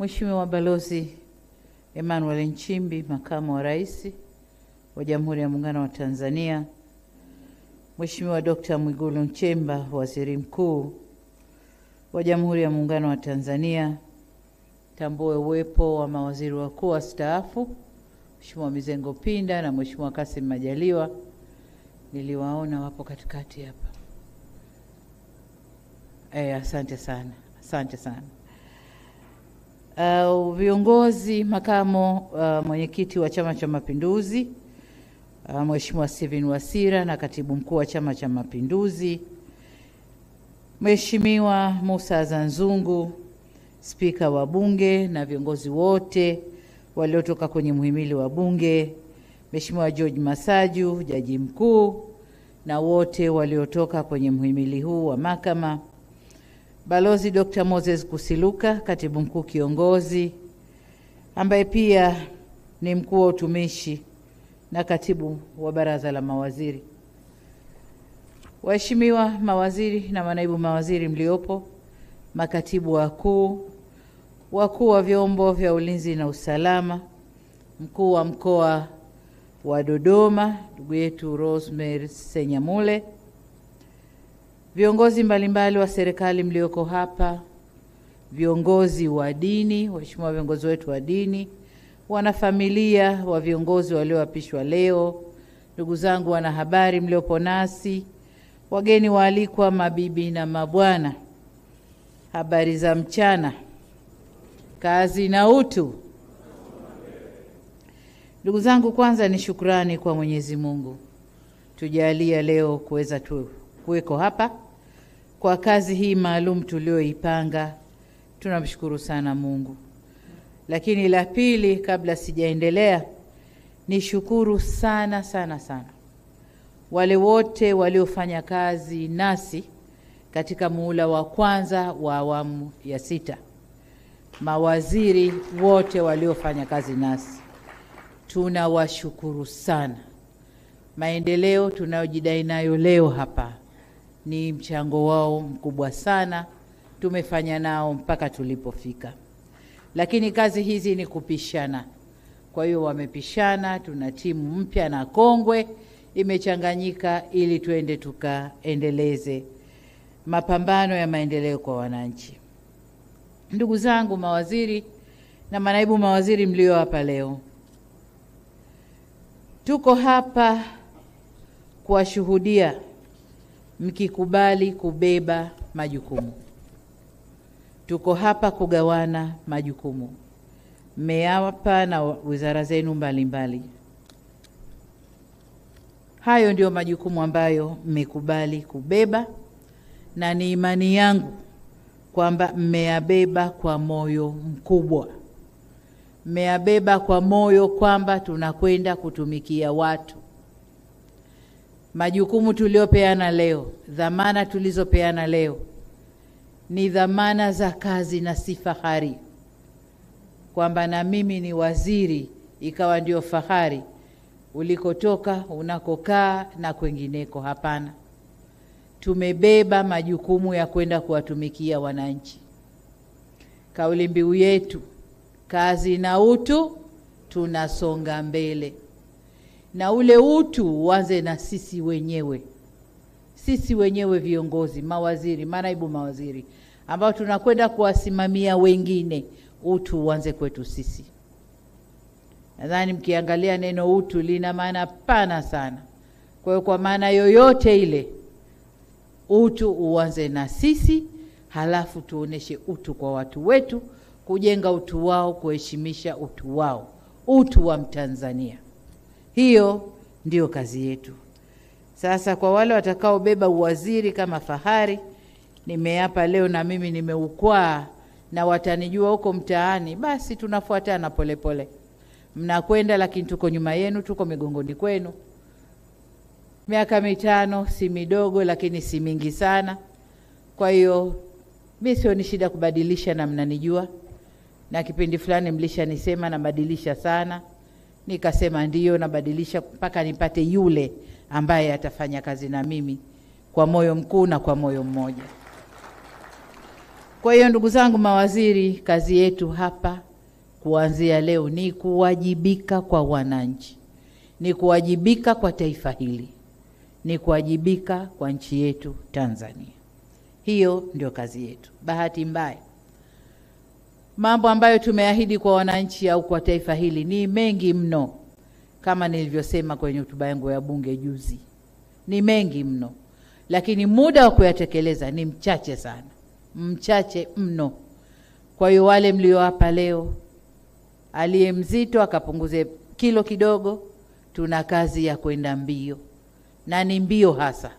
Mheshimiwa Balozi Emmanuel Nchimbi, Makamu wa Rais wa Jamhuri ya Muungano wa Tanzania, Mheshimiwa Dr. Mwigulu Nchemba, Waziri Mkuu wa Jamhuri ya Muungano wa Tanzania, tambue uwepo wa mawaziri wakuu wastaafu, Mheshimiwa Mizengo Pinda na Mheshimiwa Kassim Majaliwa, niliwaona wapo katikati hapa. Asante sana. Asante sana. Viongozi, makamo mwenyekiti wa Chama cha Mapinduzi, Mheshimiwa Steven Wasira na katibu mkuu wa Chama cha Mapinduzi, Mheshimiwa Musa Zanzungu, Spika wa Bunge na viongozi wote waliotoka kwenye muhimili wa Bunge, Mheshimiwa George Masaju, Jaji Mkuu, na wote waliotoka kwenye muhimili huu wa Mahakama, Balozi Dr. Moses Kusiluka, Katibu Mkuu Kiongozi, ambaye pia ni mkuu wa utumishi na katibu wa Baraza la Mawaziri, waheshimiwa mawaziri na manaibu mawaziri mliopo, makatibu wakuu, wakuu wa vyombo vya ulinzi na usalama, mkuu wa mkoa wa Dodoma, ndugu yetu Rosemary Senyamule, viongozi mbalimbali wa serikali mlioko hapa, viongozi wa dini, waheshimiwa viongozi wetu wa dini, wanafamilia wa viongozi walioapishwa leo, ndugu zangu wanahabari mliopo nasi, wageni waalikwa, mabibi na mabwana, habari za mchana, kazi na utu. Ndugu zangu, kwanza ni shukrani kwa Mwenyezi Mungu tujalia leo kuweza kuweko hapa kwa kazi hii maalum tulioipanga. Tunamshukuru sana Mungu. Lakini la pili, kabla sijaendelea, ni shukuru sana wale wote waliofanya kazi nasi katika muhula wa kwanza wa awamu ya 6. Mawaziri wote waliofanya kazi nasi, tunawashukuru sana. Maendeleo tunayojidai nayo leo hapa ni mchango wao mkubwa sana, tumefanya nao mpaka tulipofika. Lakini kazi hizi ni kupishana. Kwa hiyo wamepishana, tuna timu mpya na kongwe imechanganyika ili tuende tukaendeleze mapambano ya maendeleo kwa wananchi. Ndugu zangu mawaziri na manaibu mawaziri mlio hapa leo, tuko hapa kuwashuhudia mkikubali kubeba majukumu. Tuko hapa kugawana majukumu. Mmeapa na wizara zenu mbalimbali. Hayo ndio majukumu ambayo mmekubali kubeba, na ni imani yangu kwamba mmeyabeba kwa moyo mkubwa. Mmeyabeba kwa moyo kwamba tunakwenda kutumikia watu. Majukumu tuliopeana leo, dhamana tulizopeana leo, ni dhamana za kazi na si fahari. Kwamba na mimi ni waziri ikawa ndio fahari ulikotoka, unakokaa na kwengineko. Hapana. Tumebeba majukumu ya kwenda kuwatumikia wananchi. Kauli mbiu yetu, kazi na utu, tunasonga mbele. Na ule utu uanze na sisi wenyewe. Sisi wenyewe viongozi, mawaziri, manaibu mawaziri, ambao tunakwenda kuwasimamia wengine, utu uanze kwetu sisi. Nadhani mkiangalia neno utu lina maana pana sana. Kwa hiyo kwa maana yoyote ile, utu uanze na sisi, halafu tuoneshe utu kwa watu wetu, kujenga utu wao, kuheshimisha utu wao, utu wa Mtanzania. Hiyo ndio kazi yetu. Sasa kwa wale watakao beba uwaziri kama fahari, nimeapa leo na mimi nimeukwaa na watanijua huko mtaani, basi tunafuatana polepole. Mnakwenda lakini tuko nyuma yenu, tuko migongoni kwenu. Miaka 5 si midogo lakini si mingi sana. Kwa hiyo mimi sio ni shida kubadilisha, na mnanijua. Na kipindi fulani mlishanisema nabadilisha sana. Nikasema ndiyo, nabadilisha mpaka nipate yule ambaye atafanya kazi na mimi kwa moyo mkuu na kwa moyo mmoja. Kwa hiyo ndugu zangu mawaziri, kazi yetu hapa kuanzia leo ni kuwajibika kwa wananchi, ni kuwajibika kwa taifa hili, ni kuwajibika kwa nchi yetu Tanzania. Hiyo ndio kazi yetu. Bahati mbaya, mambo ambayo tumeahidi kwa wananchi au kwa taifa hili ni mengi mno. Kama nilivyosema kwenye hotuba yangu ya bunge juzi, ni mengi mno, lakini muda wa kuyatekeleza ni mchache sana, mchache mno. Kwa hiyo wale mlio hapa leo, aliye mzito akapunguze kilo kidogo. Tuna kazi ya kwenda mbio, na ni mbio hasa,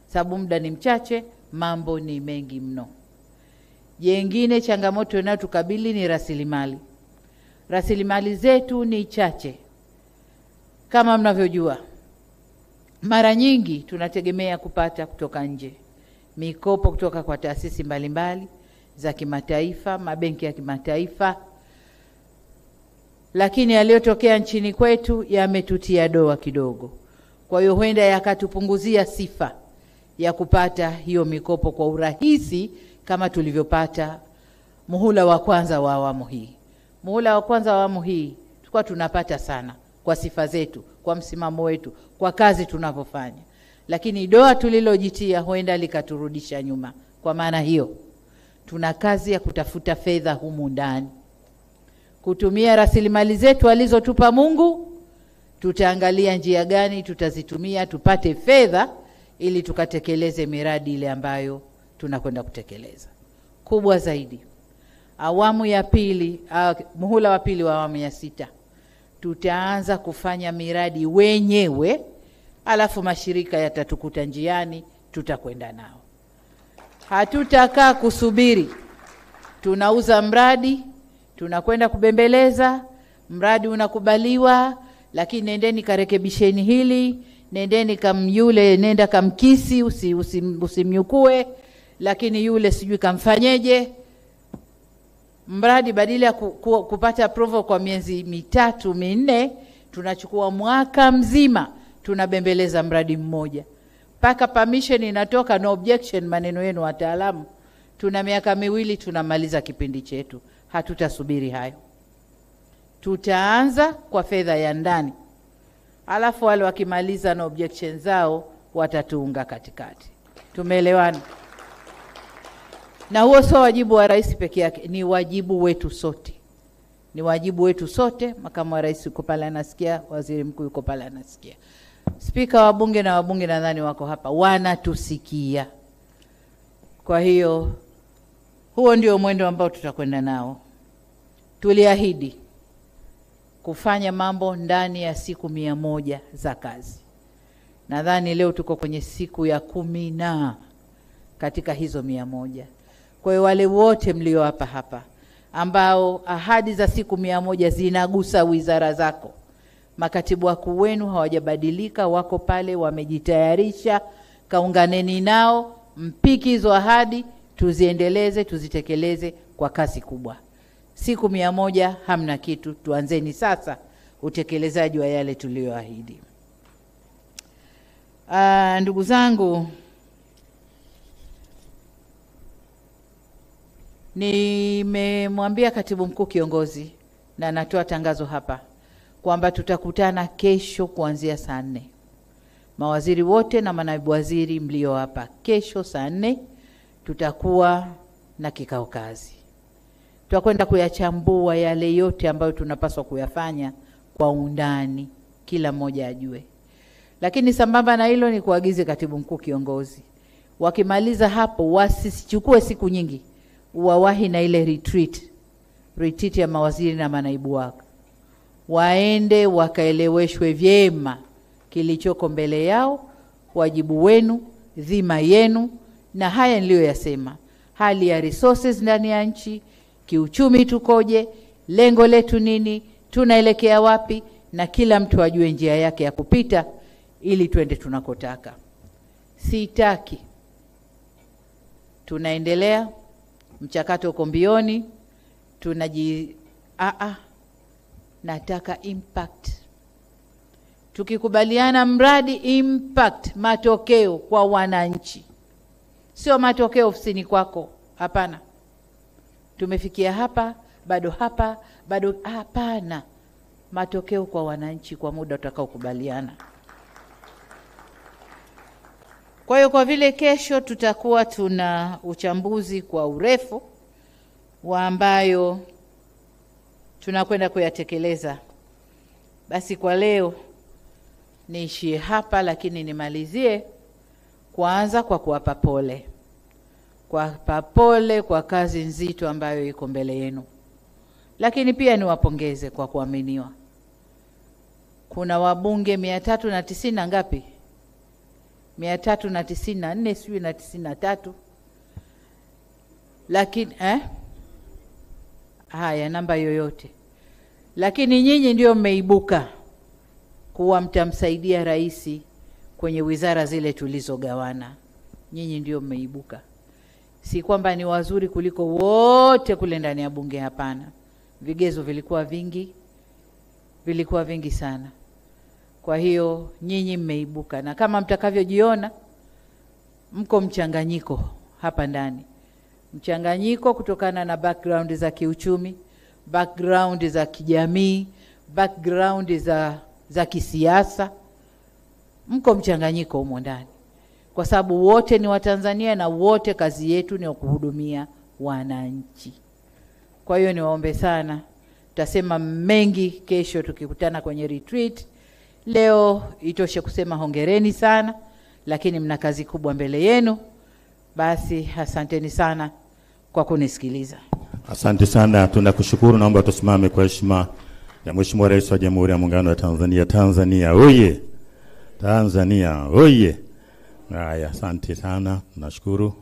sababu muda ni mchache, mambo ni mengi mno. Jengine, changamoto inayotukabili ni rasilimali. Rasilimali zetu ni chache. Kama mnavyojua, mara nyingi tunategemea kupata kutoka nje, mikopo kutoka kwa taasisi mbalimbali za kimataifa, mabenki ya kimataifa, lakini yaliyotokea nchini kwetu yametutia doa kidogo. Kwa hiyo huenda yakatupunguzia sifa ya kupata hiyo mikopo kwa urahisi kama tulivyopata muhula wa kwanza wa awamu hii. Muhula wa kwanza wa awamu hii tulikuwa tunapata sana kwa sifa zetu, kwa msimamo wetu, kwa kazi tunavyofanya. Lakini doa tulilojitia huenda likaturudisha nyuma. Kwa maana hiyo, tuna kazi ya kutafuta fedha humu ndani, kutumia rasilimali zetu alizotupa Mungu. Tutaangalia njia gani tutazitumia tupate fedha ili tukatekeleze miradi ile ambayo tunakwenda kutekeleza. Kubwa zaidi, awamu ya pili, muhula wa pili wa awamu ya 6, tutaanza kufanya miradi wenyewe, alafu mashirika yatatukuta njiani, tutakwenda nao. Hatutakaa kusubiri tunauza mradi, tunakwenda kubembeleza, mradi unakubaliwa, lakini nendeni karekebisheni hili, nendeni kamyule, nenda kamkisi, usimnyukue, lakini yule sijui kamfanyeje. Mradi badala ya kupata approval kwa miezi 3 4, tunachukua mwaka mzima tunabembeleza mradi mmoja. Paka permission inatoka, no objection, maneno yenu wataalamu. Tuna miaka 2 tunamaliza kipindi chetu. Hatutasubiri hayo. Tutaanza kwa fedha ya ndani, alafu wale wakimaliza na objection zao watatuunga katikati. Tumeelewana? Na huo sio wajibu wa rais peke yake, ni wajibu wetu sote. Ni wajibu wetu sote. Makamu wa rais yuko pale anasikia, waziri mkuu yuko pale anasikia, spika wa bunge na wabunge nadhani wako hapa wanatusikia. Kwa hiyo huo ndio mwendo ambao tutakwenda nao. Tuliahidi kufanya mambo ndani ya siku 100 za kazi. Nadhani leo tuko kwenye siku ya 10 katika hizo 100. Kwa hiyo wale wote mlio hapa ambao ahadi za siku 100 zinagusa wizara zako, makatibu wakuu wenu hawajabadilika, wako pale wamejitayarisha, kaunganeni nao, mpiki hizo ahadi, tuziendeleze, tuzitekeleze kwa kasi kubwa. Siku 100 hamna kitu, tuanzeni sasa utekelezaji wa yale tuliyoahidi. Ndugu zangu, nimemwambia katibu mkuu kiongozi na natoa tangazo hapa kwamba tutakutana kesho kuanzia saa 4. Mawaziri wote na manaibu waziri mlio hapa, kesho saa 4 tutakuwa na kikao kazi. Tutakwenda kuyachambua yale yote ambayo tunapaswa kuyafanya kwa undani, kila mmoja ajue. Lakini sambamba na hilo, ni kuagize katibu mkuu kiongozi, wakimaliza hapo wasichukue siku nyingi, uwawahi na ile retreat ya mawaziri na manaibu wako, waende wakaeleweshwe vyema kilichoko mbele yao, wajibu wenu, dhima yenu, na haya niliyoyasema, hali ya resources ndani ya nchi, kiuchumi tukoje, lengo letu nini, tunaelekea wapi, na kila mtu ajue njia yake ya kupita ili twende tunakotaka. Sitaki tunaendelea mchakato uko mbioni, nataka impact. Tukikubaliana mradi, impact, matokeo kwa wananchi. Sio matokeo ofisini kwako, hapana. tumefikia hapa, bado hapana. Matokeo kwa wananchi kwa muda utakaokubaliana. Kwa hiyo kwa vile kesho tutakuwa tuna uchambuzi kwa urefu wa ambayo tunakwenda kuyatekeleza, basi kwa leo niishie hapa, lakini nimalizie kwanza kwa kuwapa pole. Kuwapa pole kwa kazi nzito ambayo iko mbele yenu. Lakini pia niwapongeze kwa kuaminiwa. Kuna wabunge 390 na ngapi? 394 sijui na 93. Lakini haya namba yoyote. Lakini nyinyi ndio mmeibuka kuwa mtamsaidia rais kwenye wizara zile tulizogawana. Nyinyi ndio mmeibuka. Si kwamba ni wazuri kuliko wote kule ndani ya bunge, hapana. Vigezo vilikuwa vingi sana. Kwa hiyo nyinyi mmeibuka, na kama mtakavyojiona mko mchanganyiko hapa ndani. Mchanganyiko kutokana na background za kiuchumi, background za kijamii, background za kisiasa. Mko mchanganyiko humo ndani. Kwa sababu wote ni Watanzania na wote kazi yetu ni kuhudumia wananchi. Kwa hiyo niwaombe sana, tutasema mengi kesho tukikutana kwenye retreat. Leo itoshe kusema hongereni sana, lakini mna kazi kubwa mbele yenu. Basi asanteni sana kwa kunisikiliza. Asante sana, tunakushukuru. Naomba tusimame kwa heshima ya Mheshimiwa Rais wa Jamhuri ya Muungano wa Tanzania. Tanzania oye! Tanzania oye! Haya, asante sana, tunashukuru.